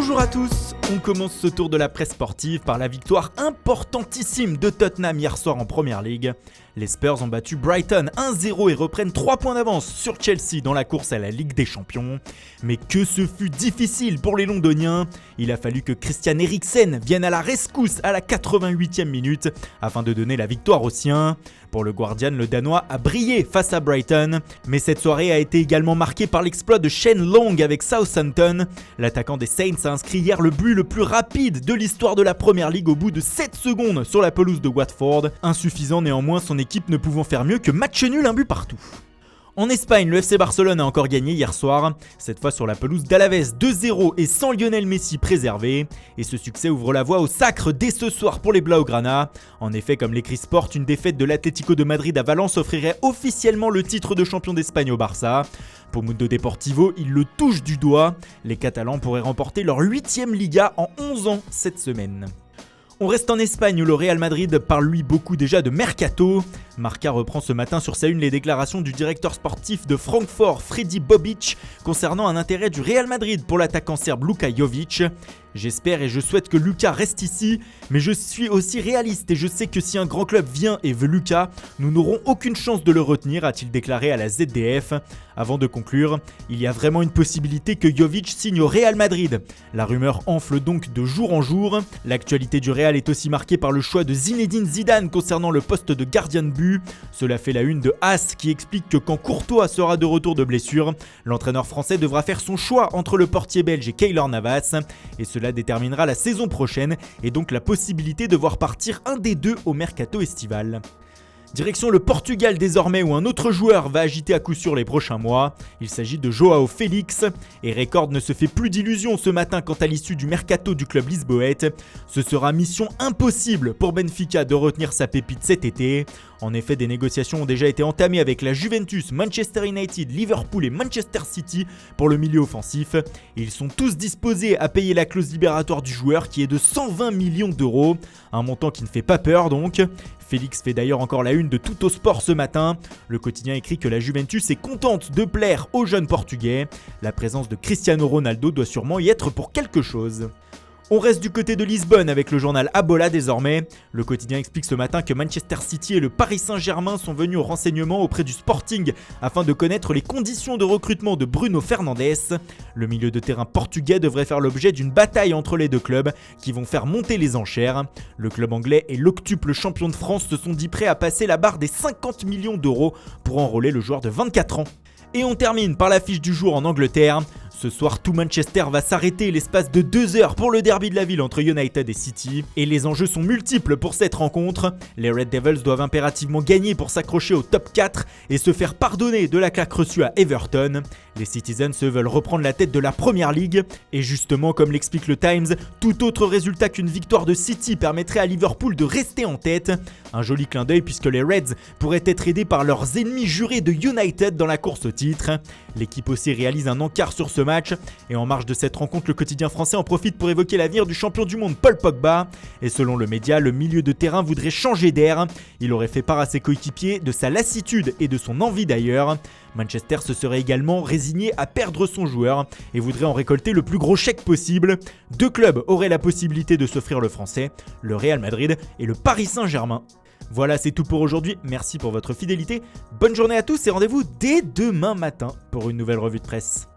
Bonjour à tous, on commence ce tour de la presse sportive par la victoire importantissime de Tottenham hier soir en Premier League. Les Spurs ont battu Brighton 1-0 et reprennent 3 points d'avance sur Chelsea dans la course à la Ligue des Champions. Mais que ce fut difficile pour les Londoniens. Il a fallu que Christian Eriksen vienne à la rescousse à la 88e minute afin de donner la victoire aux siens. Pour le Guardian, le Danois a brillé face à Brighton, mais cette soirée a été également marquée par l'exploit de Shane Long avec Southampton. L'attaquant des Saints a inscrit hier le but le plus rapide de l'histoire de la Premier League au bout de 7 secondes sur la pelouse de Watford. Insuffisant néanmoins, son équipe ne pouvant faire mieux que match nul un but partout. En Espagne, le FC Barcelone a encore gagné hier soir, cette fois sur la pelouse d'Alaves 2-0 et sans Lionel Messi préservé. Et ce succès ouvre la voie au sacre dès ce soir pour les Blaugrana. En effet, comme l'écrit Sport, une défaite de l'Atlético de Madrid à Valence offrirait officiellement le titre de champion d'Espagne au Barça. Pour Mundo Deportivo, il le touche du doigt. Les Catalans pourraient remporter leur 8e Liga en 11 ans cette semaine. On reste en Espagne où le Real Madrid parle lui beaucoup déjà de Mercato. Marca reprend ce matin sur sa une les déclarations du directeur sportif de Francfort, Freddy Bobic, concernant un intérêt du Real Madrid pour l'attaquant serbe Luka Jovic. J'espère et je souhaite que Luka reste ici, mais je suis aussi réaliste et je sais que si un grand club vient et veut Luka, nous n'aurons aucune chance de le retenir, a-t-il déclaré à la ZDF. Avant de conclure, il y a vraiment une possibilité que Jovic signe au Real Madrid. La rumeur enfle donc de jour en jour. L'actualité du Real est aussi marquée par le choix de Zinedine Zidane concernant le poste de gardien de but. Cela fait la une de AS qui explique que quand Courtois sera de retour de blessure, l'entraîneur français devra faire son choix entre le portier belge et Keylor Navas. Et cela déterminera la saison prochaine et donc la possibilité de voir partir un des deux au mercato estival. Direction le Portugal désormais où un autre joueur va agiter à coup sûr les prochains mois. Il s'agit de Joao Félix et Record ne se fait plus d'illusions ce matin quant à l'issue du mercato du club lisboète. Ce sera mission impossible pour Benfica de retenir sa pépite cet été. En effet, des négociations ont déjà été entamées avec la Juventus, Manchester United, Liverpool et Manchester City pour le milieu offensif. Ils sont tous disposés à payer la clause libératoire du joueur qui est de 120 millions d'euros. Un montant qui ne fait pas peur donc. Félix fait d'ailleurs encore la une de Tutto Sport ce matin. Le quotidien écrit que la Juventus est contente de plaire aux jeunes portugais. La présence de Cristiano Ronaldo doit sûrement y être pour quelque chose. On reste du côté de Lisbonne avec le journal Abola désormais. Le quotidien explique ce matin que Manchester City et le Paris Saint-Germain sont venus au renseignement auprès du Sporting afin de connaître les conditions de recrutement de Bruno Fernandes. Le milieu de terrain portugais devrait faire l'objet d'une bataille entre les deux clubs qui vont faire monter les enchères. Le club anglais et l'octuple champion de France se sont dit prêts à passer la barre des 50 millions d'euros pour enrôler le joueur de 24 ans. Et on termine par l'affiche du jour en Angleterre. Ce soir, tout Manchester va s'arrêter l'espace de 2 heures pour le derby de la ville entre United et City. Et les enjeux sont multiples pour cette rencontre. Les Red Devils doivent impérativement gagner pour s'accrocher au top 4 et se faire pardonner de la claque reçue à Everton. Les Citizens eux veulent reprendre la tête de la Premier League. Et justement, comme l'explique le Times, tout autre résultat qu'une victoire de City permettrait à Liverpool de rester en tête. Un joli clin d'œil puisque les Reds pourraient être aidés par leurs ennemis jurés de United dans la course au titre. L'équipe aussi réalise un encart sur ce match. Et en marge de cette rencontre, le quotidien français en profite pour évoquer l'avenir du champion du monde Paul Pogba. Et selon le média, le milieu de terrain voudrait changer d'air. Il aurait fait part à ses coéquipiers de sa lassitude et de son envie d'ailleurs. Manchester se serait également résigné à perdre son joueur et voudrait en récolter le plus gros chèque possible. 2 clubs auraient la possibilité de s'offrir le français, le Real Madrid et le Paris Saint-Germain. Voilà, c'est tout pour aujourd'hui. Merci pour votre fidélité. Bonne journée à tous et rendez-vous dès demain matin pour une nouvelle revue de presse.